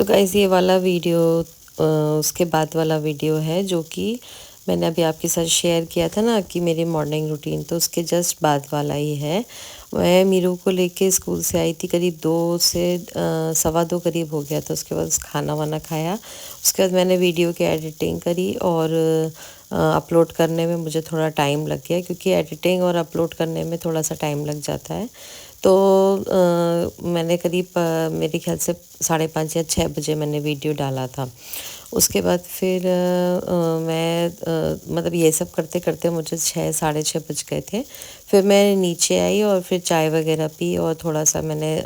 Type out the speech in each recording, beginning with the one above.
Guys ये वाला video उसके बाद वाला वीडियो है जो कि मैंने अभी आपके साथ शेयर किया था ना कि मेरी मॉर्निंग रूटीन, तो उसके जस्ट बाद वाला ही है। मैं मीरू को लेके स्कूल से आई थी, करीब 2 से सवा 2 करीब हो गया था। उसके बाद खाना वाना खाया, उसके बाद मैंने वीडियो की एडिटिंग करी और अपलोड करने में मुझे थोड़ा टाइम लग गया, क्योंकि एडिटिंग और अपलोड करने में थोड़ा सा टाइम लग जाता है। तो मैंने करीब मेरे ख्याल से 5:30 या 6 बजे मैंने वीडियो डाला था। उसके बाद फिर मैं मतलब ये सब करते करते मुझे 6 साढ़े 6 बज गए थे। फिर मैं नीचे आई और फिर चाय वगैरह पी और थोड़ा सा मैंने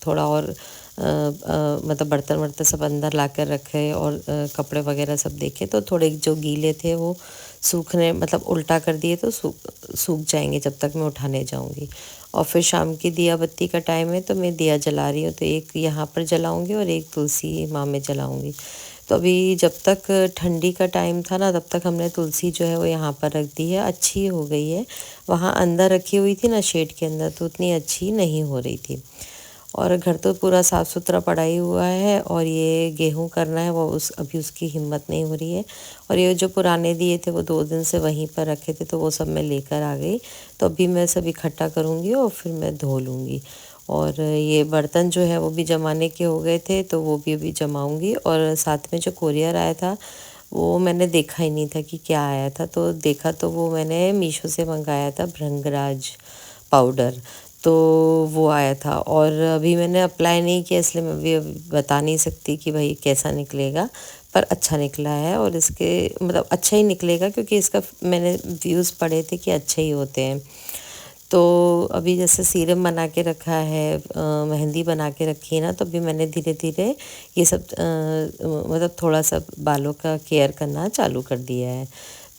थोड़ा और मतलब बर्तन वर्तन सब अंदर ला कर रखे और कपड़े वगैरह सब देखे, तो थोड़े जो गीले थे वो सूखने मतलब उल्टा कर दिए तो सूख जाएंगे जब तक मैं उठाने जाऊंगी। और फिर शाम की दिया बत्ती का टाइम है, तो मैं दिया जला रही हूँ, तो एक यहाँ पर जलाऊंगी और एक तुलसी माँ में जलाऊंगी। तो अभी जब तक ठंडी का टाइम था ना, तब तक हमने तुलसी जो है वो यहाँ पर रख दी है, अच्छी हो गई है। वहाँ अंदर रखी हुई थी ना शेड के अंदर, तो उतनी अच्छी नहीं हो रही थी। और घर तो पूरा साफ़ सुथरा पड़ा ही हुआ है, और ये गेहूं करना है वो अभी उसकी हिम्मत नहीं हो रही है। और ये जो पुराने दिए थे वो 2 दिन से वहीं पर रखे थे, तो वो सब मैं लेकर आ गई। तो अभी मैं सब इकट्ठा करूँगी और फिर मैं धो लूँगी। और ये बर्तन जो है वो भी जमाने के हो गए थे, तो वो भी अभी जमाऊँगी। और साथ में जो कोरियर आया था वो मैंने देखा ही नहीं था कि क्या आया था, तो देखा तो वो मैंने मीशो से मंगाया था भृंगराज पाउडर, तो वो आया था। और अभी मैंने अप्लाई नहीं किया, इसलिए मैं अभी बता नहीं सकती कि भाई कैसा निकलेगा, पर अच्छा निकला है। और इसके मतलब अच्छा ही निकलेगा, क्योंकि इसका मैंने व्यूज़ पढ़े थे कि अच्छे ही होते हैं। तो अभी जैसे सीरम बना के रखा है, मेहंदी बना के रखी है ना, तो अभी मैंने धीरे धीरे ये सब मतलब थोड़ा सा बालों का केयर करना चालू कर दिया है।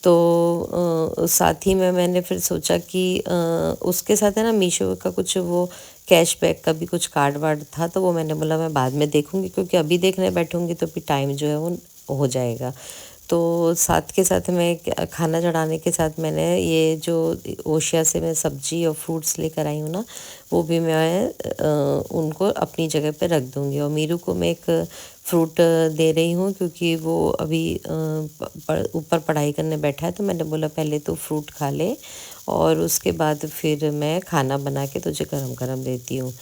तो साथ ही में मैंने फिर सोचा कि उसके साथ है ना मीशो का कुछ वो कैशबैक का भी कुछ कार्ड वार्ड था, तो वो मैंने बोला मैं बाद में देखूँगी, क्योंकि अभी देखने बैठूँगी तो फिर टाइम जो है वो हो जाएगा। तो साथ के साथ मैं खाना चढ़ाने के साथ मैंने ये जो ओशिया से मैं सब्ज़ी और फ्रूट्स लेकर आई हूँ ना, वो भी मैं उनको अपनी जगह पे रख दूँगी। और मीरू को मैं एक फ्रूट दे रही हूँ, क्योंकि वो अभी ऊपर पढ़ाई करने बैठा है, तो मैंने बोला पहले तो फ्रूट खा ले और उसके बाद फिर मैं खाना बना के तुझे गरम गरम देती हूँ।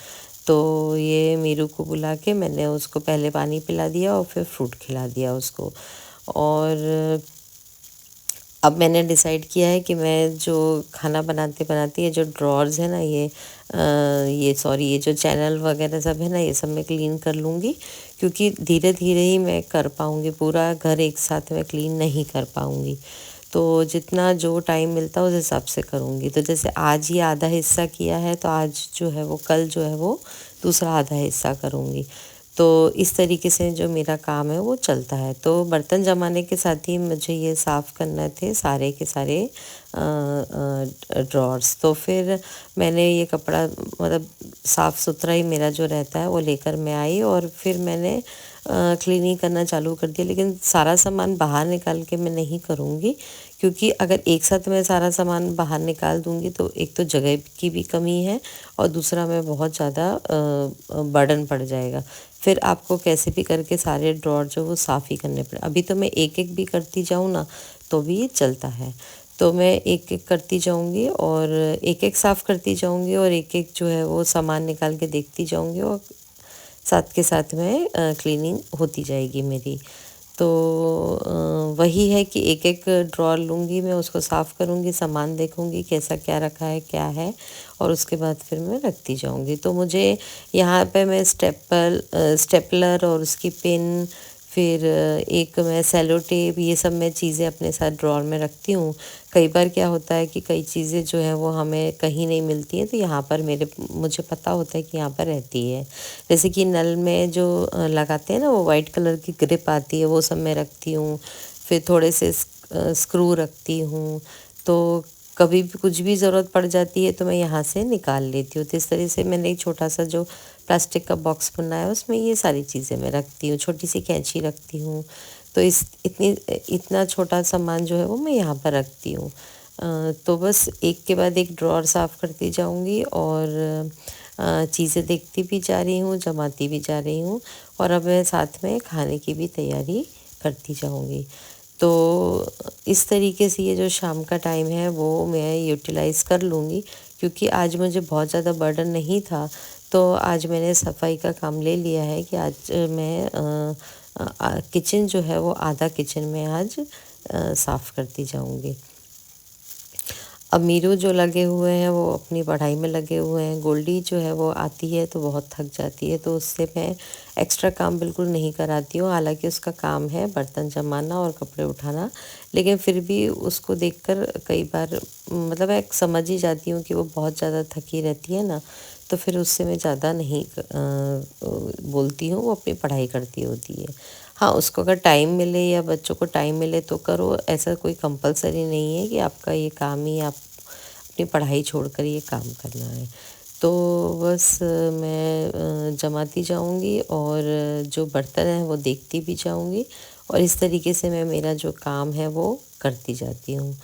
तो ये मीरू को बुला के मैंने उसको पहले पानी पिला दिया और फिर फ्रूट खिला दिया उसको। और अब मैंने डिसाइड किया है कि मैं जो खाना बनाते बनाते ये जो ड्रॉर्स है ना, ये जो चैनल वगैरह सब है ना, ये सब मैं क्लीन कर लूँगी, क्योंकि धीरे धीरे ही मैं कर पाऊँगी। पूरा घर एक साथ में क्लीन नहीं कर पाऊँगी, तो जितना जो टाइम मिलता है उस हिसाब से करूँगी। तो जैसे आज ही आधा हिस्सा किया है, तो आज जो है वो कल जो है वो दूसरा आधा हिस्सा करूँगी। तो इस तरीके से जो मेरा काम है वो चलता है। तो बर्तन जमाने के साथ ही मुझे ये साफ़ करने थे सारे के सारे ड्रॉर्स। तो फिर मैंने ये कपड़ा मतलब साफ़ सुथरा ही मेरा जो रहता है वो लेकर मैं आई, और फिर मैंने क्लीनिंग करना चालू कर दिया। लेकिन सारा सामान बाहर निकाल के मैं नहीं करूँगी, क्योंकि अगर एक साथ मैं सारा सामान बाहर निकाल दूँगी तो एक तो जगह की भी कमी है, और दूसरा मैं बहुत ज़्यादा बर्डन पड़ जाएगा। फिर आपको कैसे भी करके सारे ड्रॉर जो वो साफ़ ही करने पड़े। अभी तो मैं एक एक भी करती जाऊँ ना तो भी ये चलता है, तो मैं एक एक करती जाऊँगी और एक एक साफ़ करती जाऊँगी, और एक एक जो है वो सामान निकाल के देखती जाऊँगी, और साथ के साथ में क्लीनिंग होती जाएगी मेरी। तो वही है कि एक एक ड्रॉर लूँगी मैं, उसको साफ़ करूँगी, सामान देखूँगी कैसा क्या रखा है क्या है, और उसके बाद फिर मैं रखती जाऊँगी। तो मुझे यहाँ पे मैं स्टेपलर और उसकी पिन, फिर एक मैं सेलो टेप, ये सब मैं चीज़ें अपने साथ ड्रॉर में रखती हूँ। कई बार क्या होता है कि कई चीज़ें जो हैं वो हमें कहीं नहीं मिलती हैं, तो यहाँ पर मुझे पता होता है कि यहाँ पर रहती है। जैसे कि नल में जो लगाते हैं ना, वो वाइट कलर की ग्रिप आती है, वो सब मैं रखती हूँ। फिर थोड़े से स्क्रू रखती हूँ, तो कभी भी कुछ भी ज़रूरत पड़ जाती है तो मैं यहाँ से निकाल लेती हूँ। तो इस तरह से मैंने एक छोटा सा जो प्लास्टिक का बॉक्स बनाया है, उसमें ये सारी चीज़ें मैं रखती हूँ। छोटी सी कैंची रखती हूँ। तो इतना छोटा सामान जो है वो मैं यहाँ पर रखती हूँ। तो बस एक के बाद एक ड्रॉर साफ़ करती जाऊँगी, और चीज़ें देखती भी जा रही हूँ, जमाती भी जा रही हूँ और अब मैं साथ में खाने की भी तैयारी करती जाऊँगी। तो इस तरीके से ये जो शाम का टाइम है वो मैं यूटिलाइज़ कर लूँगी, क्योंकि आज मुझे बहुत ज़्यादा बर्डन नहीं था। तो आज मैंने सफाई का काम ले लिया है कि आज मैं किचन जो है वो आधा किचन में आज साफ़ करती जाऊँगी। अब मीरू जो लगे हुए हैं वो अपनी पढ़ाई में लगे हुए हैं। गोल्डी जो है वो आती है तो बहुत थक जाती है, तो उससे मैं एक्स्ट्रा काम बिल्कुल नहीं कराती हूँ। हालाँकि उसका काम है बर्तन जमाना और कपड़े उठाना, लेकिन फिर भी उसको देखकर कई बार मतलब मैं समझ ही जाती हूँ कि वो बहुत ज़्यादा थकी रहती है ना, तो फिर उससे मैं ज़्यादा नहीं बोलती हूँ, वो अपनी पढ़ाई करती होती है। हाँ, उसको अगर टाइम मिले या बच्चों को टाइम मिले तो करो, ऐसा कोई कंपल्सरी नहीं है कि आपका ये काम ही आप अपनी पढ़ाई छोड़कर ये काम करना है। तो बस मैं जमाती जाऊँगी और जो बर्तन हैं वो देखती भी जाऊँगी और इस तरीके से मैं मेरा जो काम है वो करती जाती हूँ।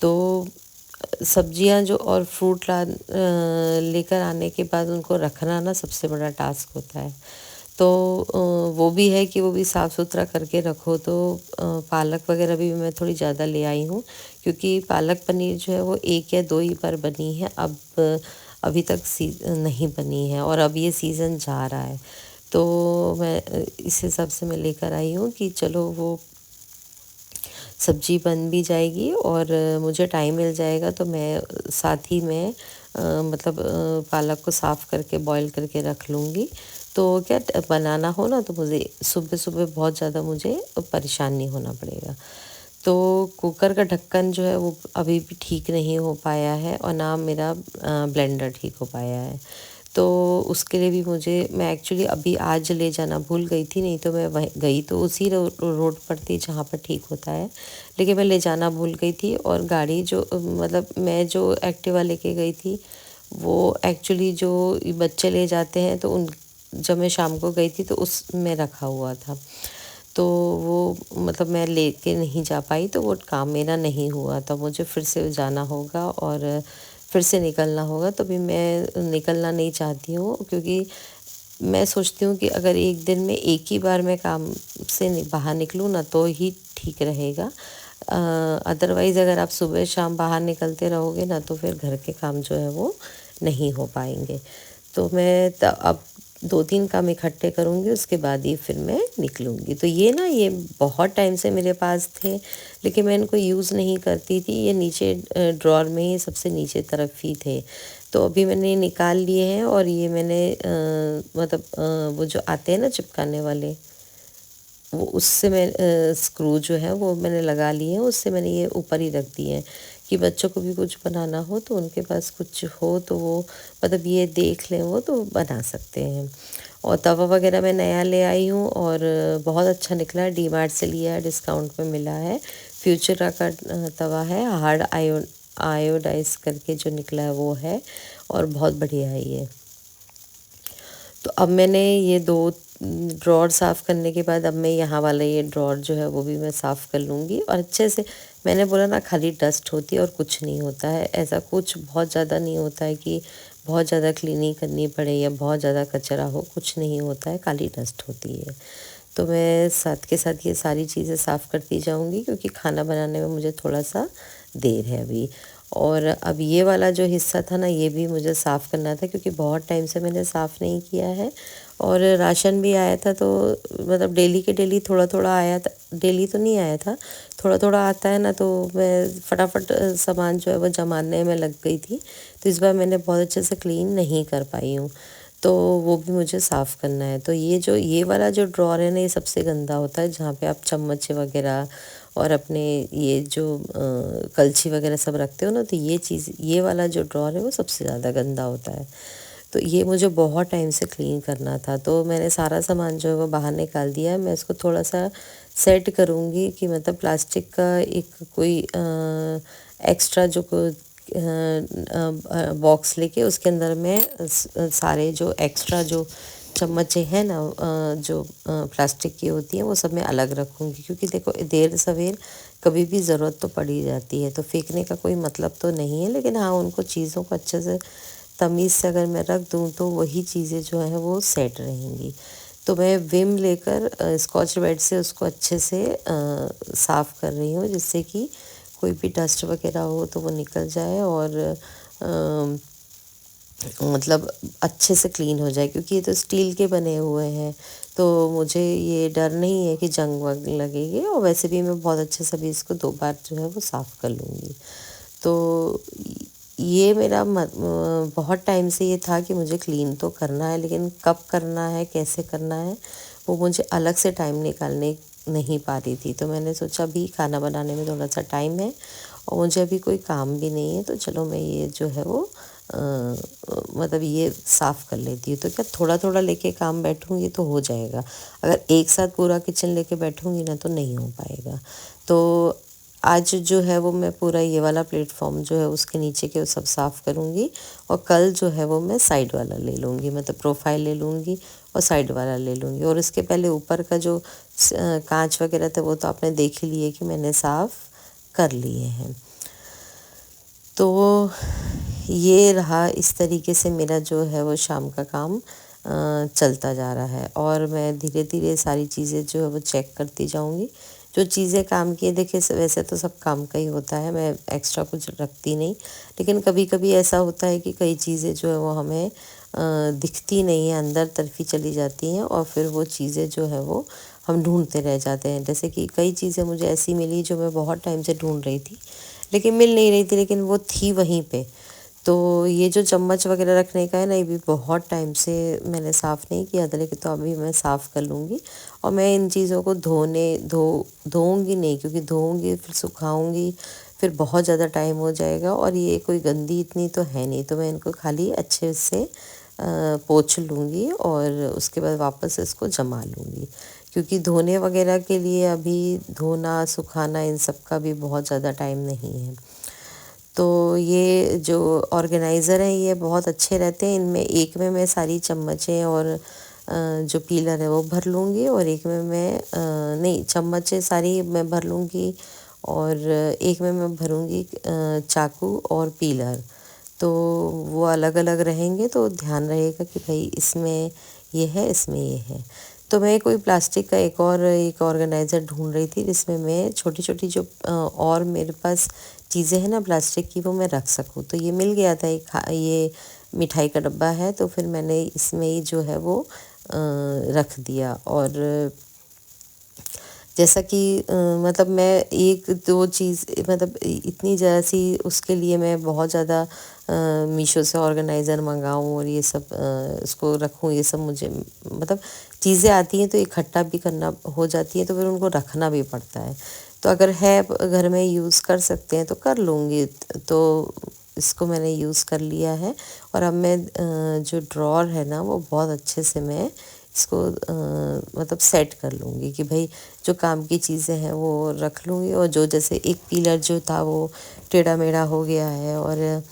तो सब्जियां जो और फ्रूट लेकर आने के बाद उनको रखना ना सबसे बड़ा टास्क होता है। तो वो भी है कि वो भी साफ़ सुथरा करके रखो। तो पालक वगैरह भी मैं थोड़ी ज़्यादा ले आई हूँ, क्योंकि पालक पनीर जो है वो 1 या 2 ही बार बनी है, अब अभी तक नहीं बनी है और अब ये सीज़न जा रहा है। तो मैं इस हिसाब से मैं लेकर आई हूँ कि चलो वो सब्ज़ी बन भी जाएगी और मुझे टाइम मिल जाएगा, तो मैं साथ ही में मतलब पालक को साफ़ करके बॉईल करके रख लूँगी। तो क्या बनाना हो ना, तो मुझे सुबह-सुबह बहुत ज़्यादा मुझे परेशान नहीं होना पड़ेगा। तो कुकर का ढक्कन जो है वो अभी भी ठीक नहीं हो पाया है और ना मेरा ब्लेंडर ठीक हो पाया है। तो उसके लिए भी मुझे मैं एक्चुअली अभी आज ले जाना भूल गई थी, नहीं तो मैं वहीं गई तो उसी रोड पर थी जहाँ पर ठीक होता है। लेकिन मैं ले जाना भूल गई थी और गाड़ी जो मतलब मैं जो एक्टिवा लेके गई थी, वो एक्चुअली जो बच्चे ले जाते हैं तो उन जब मैं शाम को गई थी तो उसमें रखा हुआ था। तो वो मतलब मैं लेके नहीं जा पाई, तो वो काम मेरा नहीं हुआ, तो मुझे फिर से जाना होगा और फिर से निकलना होगा। तो भी मैं निकलना नहीं चाहती हूँ, क्योंकि मैं सोचती हूँ कि अगर एक दिन में एक ही बार मैं काम से बाहर निकलूँ ना तो ही ठीक रहेगा। अदरवाइज़ अगर आप सुबह शाम बाहर निकलते रहोगे ना तो फिर घर के काम जो है वो नहीं हो पाएंगे। तो मैं अब 2-3 काम इकट्ठे करूँगी, उसके बाद ही फिर मैं निकलूँगी। तो ये ना ये बहुत टाइम से मेरे पास थे, लेकिन मैं इनको यूज़ नहीं करती थी। ये नीचे ड्रॉर में ही सबसे नीचे तरफ ही थे। तो अभी मैंने निकाल लिए हैं और ये मैंने मतलब वो जो आते हैं ना चिपकाने वाले, वो उससे मैं स्क्रू जो है वो मैंने लगा लिए हैं, उससे मैंने ये ऊपर ही रख दिए हैं कि बच्चों को भी कुछ बनाना हो तो उनके पास कुछ हो तो वो मतलब ये देख लें वो तो बना सकते हैं। और तवा वगैरह मैं नया ले आई हूँ और बहुत अच्छा निकला, डीमार्ट से लिया है, डिस्काउंट में मिला है। फ्यूचरा का तवा है, हार्ड आयोडाइज करके जो निकला है वो है और बहुत बढ़िया है ये। तो अब मैंने ये 2 ड्रॉर साफ़ करने के बाद अब मैं यहाँ वाला ये ड्रॉर जो है वो भी मैं साफ़ कर लूँगी और अच्छे से। मैंने बोला ना खाली डस्ट होती है और कुछ नहीं होता है, ऐसा कुछ बहुत ज़्यादा नहीं होता है कि बहुत ज़्यादा क्लीनिंग करनी पड़े या बहुत ज़्यादा कचरा हो, कुछ नहीं होता है, खाली डस्ट होती है। तो मैं साथ के साथ ये सारी चीज़ें साफ़ करती जाऊँगी, क्योंकि खाना बनाने में मुझे थोड़ा-सा देर है अभी। और अब ये वाला जो हिस्सा था ना ये भी मुझे साफ़ करना था, क्योंकि बहुत टाइम से मैंने साफ़ नहीं किया है और राशन भी आया था, तो मतलब डेली के डेली थोड़ा-थोड़ा आया था। डेली तो नहीं आया था, थोड़ा-थोड़ा आता है ना, तो मैं फटाफट सामान जो है वो जमाने में लग गई थी। तो इस बार मैंने बहुत अच्छे से क्लीन नहीं कर पाई हूँ, तो वो भी मुझे साफ़ करना है। तो ये वाला जो ड्रॉर है ना ये सबसे गंदा होता है, जहाँ पे आप चम्मच वगैरह और अपने ये जो कलछी वगैरह सब रखते हो ना, तो ये वाला जो ड्रॉर है वो सबसे ज़्यादा गंदा होता है। तो ये मुझे बहुत टाइम से क्लीन करना था, तो मैंने सारा सामान जो है वो बाहर निकाल दिया है। मैं इसको थोड़ा-सा सेट करूँगी कि मतलब प्लास्टिक का एक कोई एक्स्ट्रा जो बॉक्स लेके उसके अंदर मैं सारे जो एक्स्ट्रा जो चम्मचें हैं ना जो प्लास्टिक की होती हैं वो सब मैं अलग रखूँगी, क्योंकि देखो देर सवेर कभी भी ज़रूरत तो पड़ ही जाती है, तो फेंकने का कोई मतलब तो नहीं है, लेकिन हाँ उनको चीज़ों को अच्छे से तमीज़ से अगर मैं रख दूँ तो वही चीज़ें जो हैं वो सेट रहेंगी। तो मैं विम लेकर स्कॉच ब्राइट से उसको अच्छे से साफ़ कर रही हूँ, जिससे कि कोई भी डस्ट वगैरह हो तो वो निकल जाए और अ, मतलब अच्छे से क्लीन हो जाए, क्योंकि ये तो स्टील के बने हुए हैं, तो मुझे ये डर नहीं है कि जंग वंग लगेगी। और वैसे भी मैं बहुत अच्छे से भी इसको 2 बार जो है वो साफ़ कर लूँगी। तो ये मेरा बहुत टाइम से ये था कि मुझे क्लीन तो करना है, लेकिन कब करना है, कैसे करना है, वो मुझे अलग से टाइम निकालने नहीं पा रही थी। तो मैंने सोचा अभी खाना बनाने में थोड़ा सा टाइम है और मुझे अभी कोई काम भी नहीं है, तो चलो मैं ये जो है वो मतलब ये साफ़ कर लेती हूँ। तो क्या थोड़ा-थोड़ा लेके काम बैठूँगी तो हो जाएगा। अगर एक साथ पूरा किचन लेके बैठूँगी ना तो नहीं हो पाएगा। तो आज जो है वो मैं पूरा ये वाला प्लेटफ़ॉर्म जो है उसके नीचे के वो सब साफ़ करूँगी और कल जो है वो मैं साइड वाला ले लूँगी, मतलब प्रोफ़ाइल ले लूँगी और साइड वाला ले लूँगी। और इसके पहले ऊपर का जो काँच वग़ैरह थे वो तो आपने देख ही लिए कि मैंने साफ़ कर लिए हैं। तो ये रहा, इस तरीके से मेरा जो है वो शाम का काम चलता जा रहा है और मैं धीरे-धीरे सारी चीज़ें जो है वो चेक करती जाऊँगी। जो चीज़ें काम की है, देखिए वैसे तो सब काम का ही होता है, मैं एक्स्ट्रा कुछ रखती नहीं। लेकिन कभी-कभी ऐसा होता है कि कई चीज़ें जो है वो हमें दिखती नहीं है, अंदर तरफ़ी चली जाती हैं और फिर वो चीज़ें जो है वो हम ढूँढते रह जाते हैं। जैसे कि कई चीज़ें मुझे ऐसी मिली जो मैं बहुत टाइम से ढूँढ रही थी, लेकिन मिल नहीं रही थी, लेकिन वो थी वहीं पे। तो ये जो चम्मच वगैरह रखने का है ना, ये भी बहुत टाइम से मैंने साफ़ नहीं किया था, लेकिन तो अभी मैं साफ़ कर लूँगी। और मैं इन चीज़ों को धोऊँगी नहीं, क्योंकि धोऊँगी फिर सुखाऊँगी, फिर बहुत ज़्यादा टाइम हो जाएगा और ये कोई गंदी इतनी तो है नहीं, तो मैं इनको खाली अच्छे से पोंछ लूँगी और उसके बाद वापस इसको जमा लूँगी। क्योंकि धोने वगैरह के लिए अभी धोना, सुखाना इन सब का भी बहुत ज़्यादा टाइम नहीं है। तो ये जो ऑर्गेनाइज़र हैं ये बहुत अच्छे रहते हैं। इनमें एक में मैं सारी चम्मचें और जो पीलर है वो भर लूँगी और एक में मैं नहीं, चम्मचें सारी मैं भर लूँगी और एक में मैं भरूँगी चाकू और पीलर। तो वो अलग-अलग रहेंगे तो ध्यान रहेगा कि भई इसमें ये है, इसमें ये है। तो मैं कोई प्लास्टिक का एक ऑर्गेनाइज़र ढूँढ रही थी जिसमें मैं छोटी-छोटी जो और मेरे पास चीज़ें हैं ना प्लास्टिक की, वो मैं रख सकूँ। तो ये मिल गया था, ये मिठाई का डब्बा है, तो फिर मैंने इसमें ही जो है वो रख दिया। और जैसा कि मतलब मैं 1-2 चीज़, मतलब इतनी ज़्यादा-सी उसके लिए मैं बहुत ज़्यादा मीशो से ऑर्गेनाइज़र मँगाऊँ और ये सब इसको रखूँ, ये सब मुझे मतलब चीज़ें आती हैं तो इकट्ठा भी करना हो जाती है, तो फिर उनको रखना भी पड़ता है। तो अगर है घर में यूज़ कर सकते हैं तो कर लूँगी। तो इसको मैंने यूज़ कर लिया है और अब मैं जो ड्रॉअर है ना वो बहुत अच्छे से मैं इसको मतलब सेट कर लूँगी कि भई जो काम की चीज़ें हैं वो रख लूँगी और जो जैसे एक पीलर जो था वो टेढ़ा-मेढ़ा हो गया है और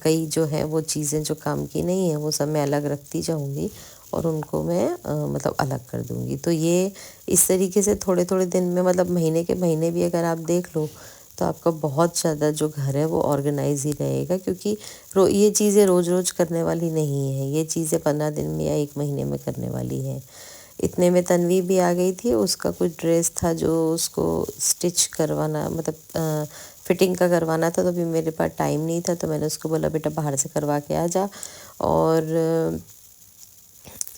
कई जो है वो चीज़ें जो काम की नहीं है वो सब मैं अलग रखती जाऊँगी और उनको मैं मतलब अलग कर दूँगी। तो ये इस तरीके से थोड़े-थोड़े दिन में, मतलब महीने के महीने भी अगर आप देख लो तो आपका बहुत ज़्यादा जो घर है वो ऑर्गेनाइज़ ही रहेगा, क्योंकि ये चीज़ें रोज़-रोज़ करने वाली नहीं हैं। ये चीज़ें 15 दिन में या 1 महीने में करने वाली हैं। इतने में तन्वी भी आ गई थी, उसका कुछ ड्रेस था जो उसको स्टिच करवाना, मतलब फिटिंग का करवाना था, तो अभी मेरे पास टाइम नहीं था, तो मैंने उसको बोला बेटा बाहर से करवा के आ जा। और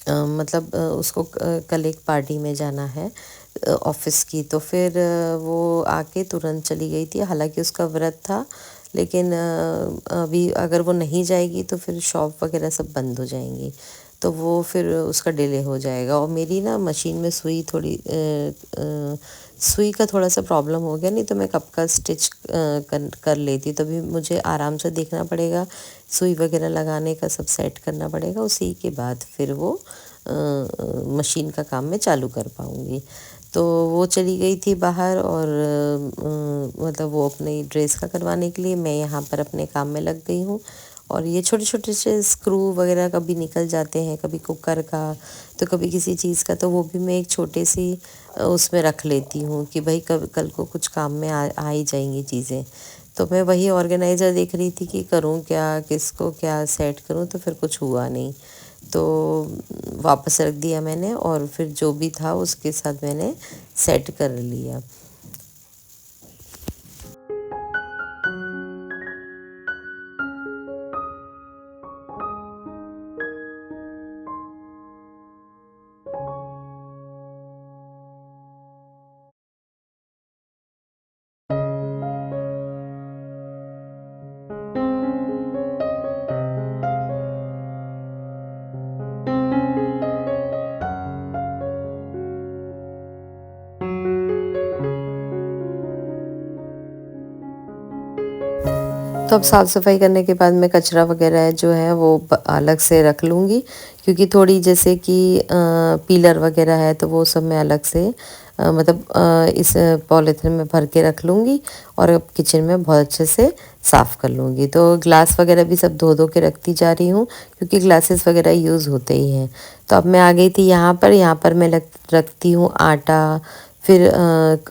मतलब उसको कल एक पार्टी में जाना है ऑफ़िस की, तो फिर वो आके तुरंत चली गई थी। हालाँकि उसका व्रत था, लेकिन अभी अगर वो नहीं जाएगी तो फिर शॉप वग़ैरह सब बंद हो जाएँगी, तो वो फिर उसका डिले हो जाएगा। और मेरी ना मशीन में सुई का थोड़ा-सा प्रॉब्लम हो गया, नहीं तो मैं कब का स्टिच कर लेती। तो अभी मुझे आराम से देखना पड़ेगा, सुई वग़ैरह लगाने का सब सेट करना पड़ेगा, उसी के बाद फिर वो मशीन का काम मैं चालू कर पाऊँगी। तो वो चली गई थी बाहर और मतलब वो अपनी ड्रेस का करवाने के लिए, मैं यहाँ पर अपने काम में लग गई हूँ और ये छोटे छोटे से स्क्रू वगैरह कभी निकल जाते हैं, कभी कुकर का तो कभी किसी चीज़ का, तो वो भी मैं एक छोटे सी उसमें रख लेती हूँ कि भाई कब कल को कुछ काम में आ ही जाएंगी चीज़ें। तो मैं वही ऑर्गेनाइज़र देख रही थी कि करूँ क्या, किसको क्या सेट करूँ, तो फिर कुछ हुआ नहीं, तो वापस रख दिया मैंने और फिर जो भी था उसके साथ मैंने सेट कर लिया। तो अब साफ़ सफाई करने के बाद मैं कचरा वगैरह जो है वो अलग से रख लूँगी, क्योंकि थोड़ी जैसे कि पीलर वगैरह है तो वो सब मैं अलग से मतलब इस पॉलीथिन में भर के रख लूँगी और अब किचन में बहुत अच्छे से साफ़ कर लूँगी। तो ग्लास वगैरह भी सब धो धो के रखती जा रही हूँ, क्योंकि ग्लासेस वगैरह यूज़ होते ही हैं। तो अब मैं आ गई थी यहाँ पर मैं रखती हूँ आटा, फिर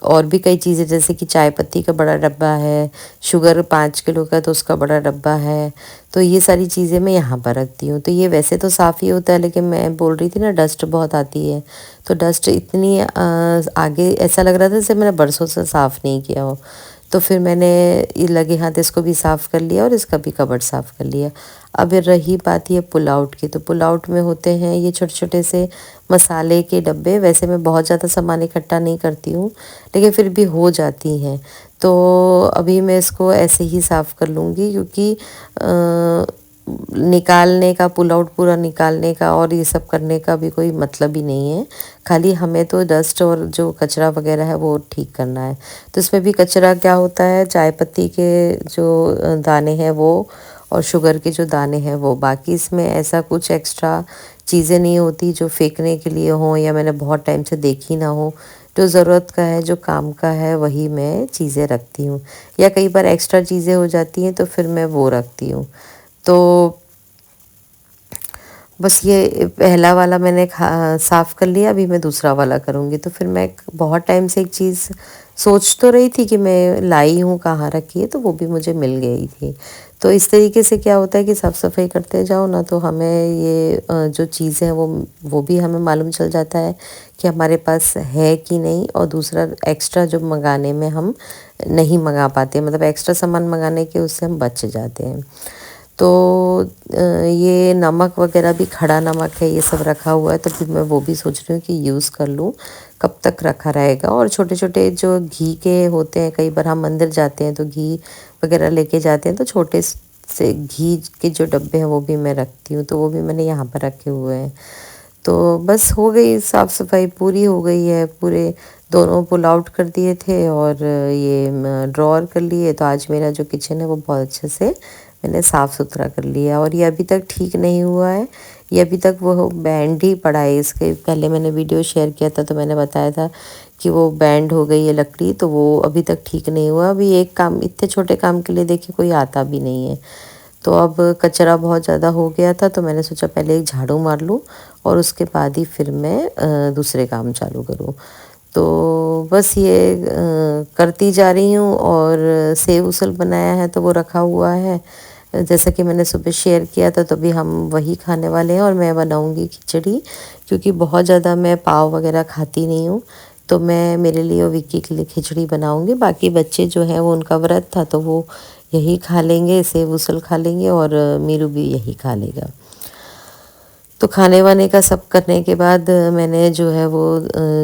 और भी कई चीज़ें जैसे कि चाय पत्ती का बड़ा डब्बा है, शुगर 5 किलो का तो उसका बड़ा डब्बा है, तो ये सारी चीज़ें मैं यहाँ पर रखती हूँ। तो ये वैसे तो साफ़ ही होता है, लेकिन मैं बोल रही थी ना डस्ट बहुत आती है, तो डस्ट इतनी आगे ऐसा लग रहा था जैसे मैंने बरसों से साफ़ नहीं किया हो। तो फिर मैंने ये लगे हाथ इसको भी साफ़ कर लिया और इसका भी कबर्ड साफ़ कर लिया। अब रही बात ये पुल आउट की, तो पुल आउट में होते हैं ये छोटे छोटे से मसाले के डब्बे। वैसे मैं बहुत ज़्यादा सामान इकट्ठा नहीं करती हूँ, लेकिन फिर भी हो जाती हैं। तो अभी मैं इसको ऐसे ही साफ़ कर लूँगी, क्योंकि निकालने का, पुल आउट पूरा निकालने का और ये सब करने का भी कोई मतलब ही नहीं है। खाली हमें तो डस्ट और जो कचरा वगैरह है वो ठीक करना है। तो इसमें भी कचरा क्या होता है, चाय पत्ती के जो दाने हैं वो और शुगर के जो दाने हैं वो, बाकी इसमें ऐसा कुछ एक्स्ट्रा चीज़ें नहीं होती जो फेंकने के लिए हों या मैंने बहुत टाइम से देखी ना हो। जो ज़रूरत का है, जो काम का है, वही मैं चीज़ें रखती हूँ, या कई बार एक्स्ट्रा चीज़ें हो जाती हैं तो फिर मैं वो रखती हूँ। तो बस ये पहला वाला मैंने साफ़ कर लिया, अभी मैं दूसरा वाला करूँगी। तो फिर मैं बहुत टाइम से एक चीज़ सोच तो रही थी कि मैं लाई हूँ, कहाँ रखी है, तो वो भी मुझे मिल गई थी। तो इस तरीके से क्या होता है कि साफ़ सफाई करते जाओ ना, तो हमें ये जो चीज़ें हैं वो भी हमें मालूम चल जाता है कि हमारे पास है कि नहीं, और दूसरा एक्स्ट्रा जो मंगाने में हम नहीं मंगा पाते, मतलब एक्स्ट्रा सामान मंगाने के उससे हम बच जाते हैं। तो ये नमक वगैरह भी, खड़ा नमक है, ये सब रखा हुआ है, तो फिर मैं वो भी सोच रही हूँ कि यूज़ कर लूँ, कब तक रखा रहेगा। और छोटे छोटे जो घी के होते हैं, कई बार हम मंदिर जाते हैं तो घी वगैरह लेके जाते हैं, तो छोटे से घी के जो डब्बे हैं वो भी मैं रखती हूँ, तो वो भी मैंने यहाँ पर रखे हुए हैं। तो बस हो गई साफ़ सफाई, पूरी हो गई है। पूरे दोनों पुल आउट कर दिए थे और ये ड्रॉअर कर लिए, तो आज मेरा जो किचन है वो बहुत अच्छे से मैंने साफ़ सुथरा कर लिया। और ये अभी तक ठीक नहीं हुआ है, ये अभी तक वो बैंड ही पड़ा है। इसके पहले मैंने वीडियो शेयर किया था तो मैंने बताया था कि वो बैंड हो गई है लकड़ी, तो वो अभी तक ठीक नहीं हुआ। अभी एक काम, इतने छोटे काम के लिए देखिए कोई आता भी नहीं है। तो अब कचरा बहुत ज़्यादा हो गया था, तो मैंने सोचा पहले एक झाड़ू मार लूँ और उसके बाद ही फिर मैं दूसरे काम चालू करूँ। तो बस ये करती जा रही हूँ। और सेव उसल बनाया है तो वो रखा हुआ है, जैसा कि मैंने सुबह शेयर किया था, तो अभी हम वही खाने वाले हैं। और मैं बनाऊँगी खिचड़ी, क्योंकि बहुत ज़्यादा मैं पाव वगैरह खाती नहीं हूँ, तो मैं मेरे लिए और विक्की के लिए खिचड़ी बनाऊँगी। बाकी बच्चे जो हैं वो, उनका व्रत था तो वो यही खा लेंगे, सेव उसल खा लेंगे, और मीरू भी यही खा लेगा। तो खाने वाने का सब करने के बाद मैंने जो है वो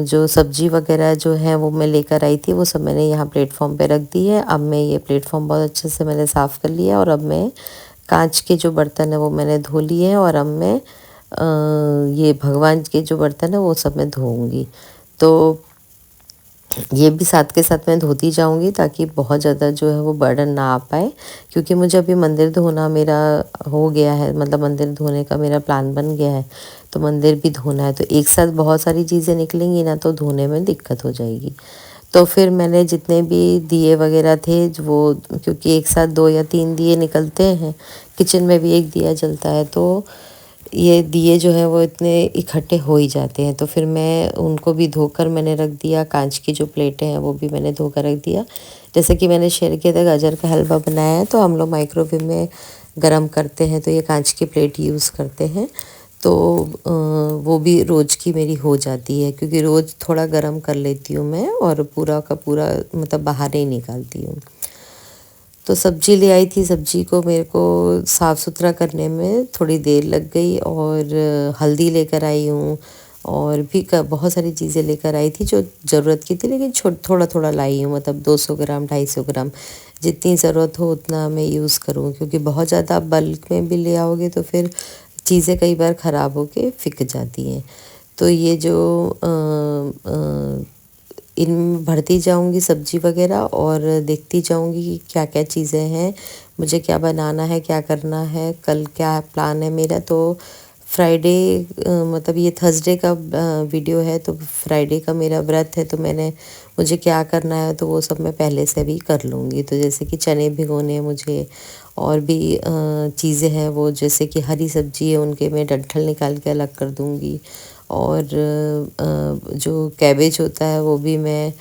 जो सब्ज़ी वगैरह जो है वो मैं लेकर आई थी, वो सब मैंने यहाँ प्लेटफॉर्म पे रख दी है। अब मैं ये प्लेटफॉर्म बहुत अच्छे से मैंने साफ़ कर लिया, और अब मैं कांच के जो बर्तन है वो मैंने धो लिए हैं, और अब मैं ये भगवान के जो बर्तन है वो सब मैं धोऊँगी। तो ये भी साथ के साथ मैं धोती जाऊंगी, ताकि बहुत ज़्यादा जो है वो बर्डन ना आ पाए, क्योंकि मुझे अभी मंदिर धोना मेरा हो गया है, मतलब मंदिर धोने का मेरा प्लान बन गया है, तो मंदिर भी धोना है। तो एक साथ बहुत सारी चीज़ें निकलेंगी ना, तो धोने में दिक्कत हो जाएगी। तो फिर मैंने जितने भी दिए वगैरह थे वो, क्योंकि एक साथ 2 या 3 दिए निकलते हैं, किचन में भी एक दिया जलता है, तो ये दिए जो हैं वो इतने इकट्ठे हो ही जाते हैं। तो फिर मैं उनको भी धोकर मैंने रख दिया, कांच की जो प्लेटें हैं वो भी मैंने धोकर रख दिया। जैसे कि मैंने शेयर किया था गाजर का हलवा बनाया है, तो हम लोग माइक्रोवेव में गरम करते हैं तो ये कांच की प्लेट यूज़ करते हैं। तो वो भी रोज़ की मेरी हो जाती है, क्योंकि रोज़ थोड़ा गरम कर लेती हूँ मैं और पूरा का पूरा मतलब बाहर नहीं निकालती हूँ। तो सब्ज़ी ले आई थी, सब्ज़ी को मेरे को साफ़ सुथरा करने में थोड़ी देर लग गई, और हल्दी लेकर आई हूँ, और भी बहुत सारी चीज़ें लेकर आई थी जो ज़रूरत की थी, लेकिन थोड़ा थोड़ा लाई हूँ, मतलब 200 ग्राम 250 ग्राम जितनी ज़रूरत हो उतना मैं यूज़ करूँ, क्योंकि बहुत ज़्यादा आप बल्क में भी ले आओगे तो फिर चीज़ें कई बार ख़राब होके फिक जाती हैं। तो ये जो इनमें भरती जाऊंगी सब्जी वगैरह, और देखती जाऊंगी कि क्या क्या चीज़ें हैं, मुझे क्या बनाना है, क्या करना है, कल क्या प्लान है मेरा। तो फ्राइडे मतलब ये थर्सडे का वीडियो है, तो फ्राइडे का मेरा व्रत है, तो मुझे क्या करना है तो वो सब मैं पहले से भी कर लूँगी। तो जैसे कि चने भिगोने हैं मुझे, और भी चीज़ें हैं वो, जैसे कि हरी सब्जी है उनके मैं डंठल निकाल के अलग कर दूँगी, और जो कैबेज होता है वो भी मैं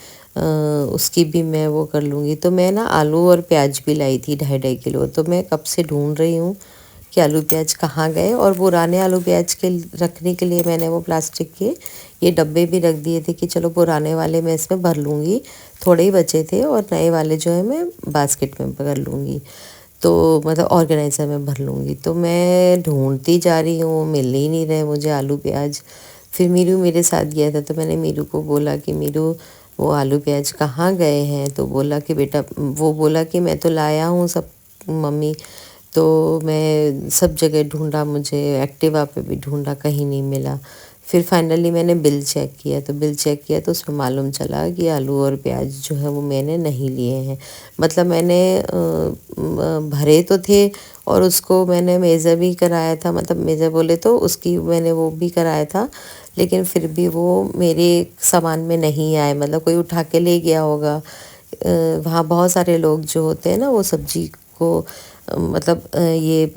उसकी भी मैं वो कर लूँगी। तो मैं ना आलू और प्याज भी लाई थी 2.5-2.5 किलो, तो मैं कब से ढूंढ रही हूँ कि आलू प्याज कहाँ गए। और पुराने आलू प्याज के रखने के लिए मैंने वो प्लास्टिक के ये डब्बे भी रख दिए थे कि चलो पुराने वाले मैं इसमें भर लूँगी, थोड़े ही बचे थे, और नए वाले जो है मैं बास्केट में भर लूँगी, तो मतलब ऑर्गेनाइज़र में भर लूँगी। तो मैं ढूंढती जा रही हूँ, मिल ही नहीं रहे मुझे आलू प्याज। फिर मीरू मेरे साथ गया था, तो मैंने मीरू को बोला कि मीरू वो आलू प्याज कहाँ गए हैं, तो बोला कि बेटा, वो बोला कि मैं तो लाया हूँ सब मम्मी। तो मैं सब जगह ढूंढा, मुझे एक्टिवा पे भी ढूंढा, कहीं नहीं मिला। फिर फाइनली मैंने बिल चेक किया, तो बिल चेक किया तो उसमें मालूम चला कि आलू और प्याज जो है वो मैंने नहीं लिए हैं। मतलब मैंने भरे तो थे, और उसको मैंने मेज़र भी कराया था, मतलब मेज़र बोले तो उसकी मैंने वो भी कराया था, लेकिन फिर भी वो मेरे सामान में नहीं आए, मतलब कोई उठा के ले गया होगा। वहाँ बहुत सारे लोग जो होते हैं ना वो सब्जी को मतलब ये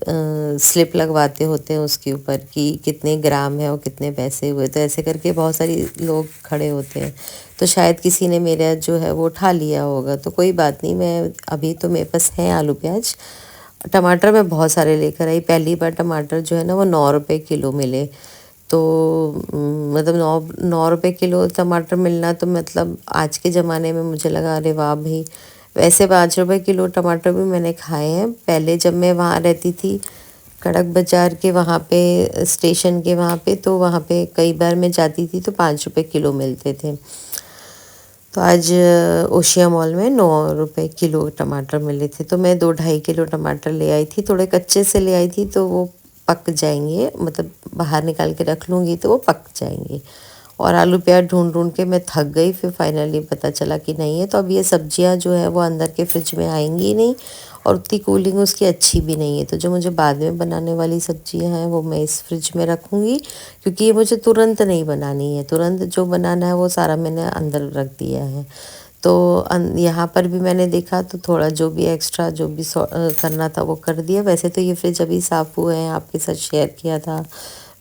स्लिप लगवाते होते हैं उसके ऊपर कि कितने ग्राम है और कितने पैसे हुए, तो ऐसे करके बहुत सारी लोग खड़े होते हैं, तो शायद किसी ने मेरा जो है वो उठा लिया होगा। तो कोई बात नहीं, मैं अभी तो मेरे पास है आलू प्याज। टमाटर मैं बहुत सारे लेकर आई, पहली बार टमाटर जो है ना वो 9 रुपये किलो मिले। तो मतलब 9 रुपये किलो टमाटर मिलना, तो मतलब आज के ज़माने में मुझे लगा अरे वाह भाई। वैसे 5 रुपये किलो टमाटर भी मैंने खाए हैं पहले, जब मैं वहाँ रहती थी कड़क बाज़ार के वहाँ पे, स्टेशन के वहाँ पे, तो वहाँ पे कई बार मैं जाती थी तो 5 रुपये किलो मिलते थे। तो आज ओशिया मॉल में 9 रुपये किलो टमाटर मिले थे, तो मैं 2-2.5 किलो टमाटर ले आई थी, थोड़े कच्चे से ले आई थी, तो वो पक जाएंगे, मतलब बाहर निकाल के रख लूँगी तो वो पक जाएंगे। और आलू प्याज ढूंढ ढूंढ के मैं थक गई, फिर फाइनली पता चला कि नहीं है। तो अब ये सब्जियां जो है वो अंदर के फ्रिज में आएंगी ही नहीं, और उतनी कूलिंग उसकी अच्छी भी नहीं है। तो जो मुझे बाद में बनाने वाली सब्जियां हैं वो मैं इस फ्रिज में रखूँगी, क्योंकि ये मुझे तुरंत नहीं बनानी है, तुरंत जो बनाना है वो सारा मैंने अंदर रख दिया है। तो यहाँ पर भी मैंने देखा तो थोड़ा जो भी एक्स्ट्रा जो भी करना था वो कर दिया। वैसे तो ये फ्रिज अभी साफ़ हुए हैं, आपके साथ शेयर किया था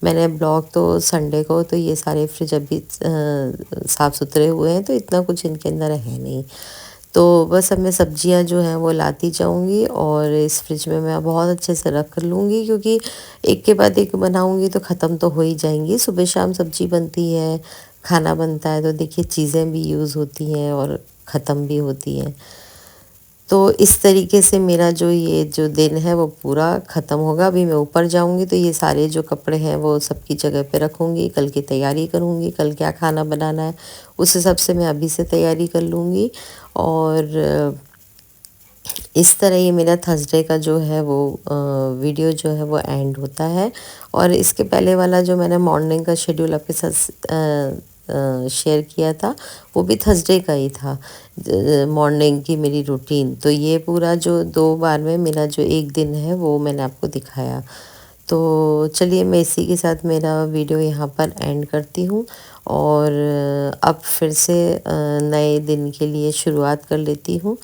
मैंने ब्लॉग तो संडे को, तो ये सारे फ्रिज अभी साफ़ सुथरे हुए हैं, तो इतना कुछ इनके अंदर है नहीं। तो बस अब मैं सब्जियां जो हैं वो लाती जाऊंगी, और इस फ्रिज में मैं बहुत अच्छे से रख लूँगी, क्योंकि एक के बाद एक बनाऊंगी तो ख़त्म तो हो ही जाएंगी। सुबह शाम सब्जी बनती है, खाना बनता है, तो देखिए चीज़ें भी यूज़ होती हैं और ख़त्म भी होती हैं। तो इस तरीके से मेरा जो ये जो दिन है वो पूरा ख़त्म होगा। अभी मैं ऊपर जाऊंगी तो ये सारे जो कपड़े हैं वो सबकी जगह पे रखूँगी, कल की तैयारी करूँगी, कल क्या खाना बनाना है उस हिसाब से मैं अभी से तैयारी कर लूँगी। और इस तरह ये मेरा थर्सडे का जो है वो वीडियो जो है वो एंड होता है। और इसके पहले वाला जो मैंने मॉर्निंग का शेड्यूल आपके साथ शेयर किया था वो भी थर्सडे का ही था, मॉर्निंग की मेरी रूटीन। तो ये पूरा जो 2 बार में मेरा जो एक दिन है वो मैंने आपको दिखाया। तो चलिए मैं इसी के साथ मेरा वीडियो यहाँ पर एंड करती हूँ और अब फिर से नए दिन के लिए शुरुआत कर लेती हूँ।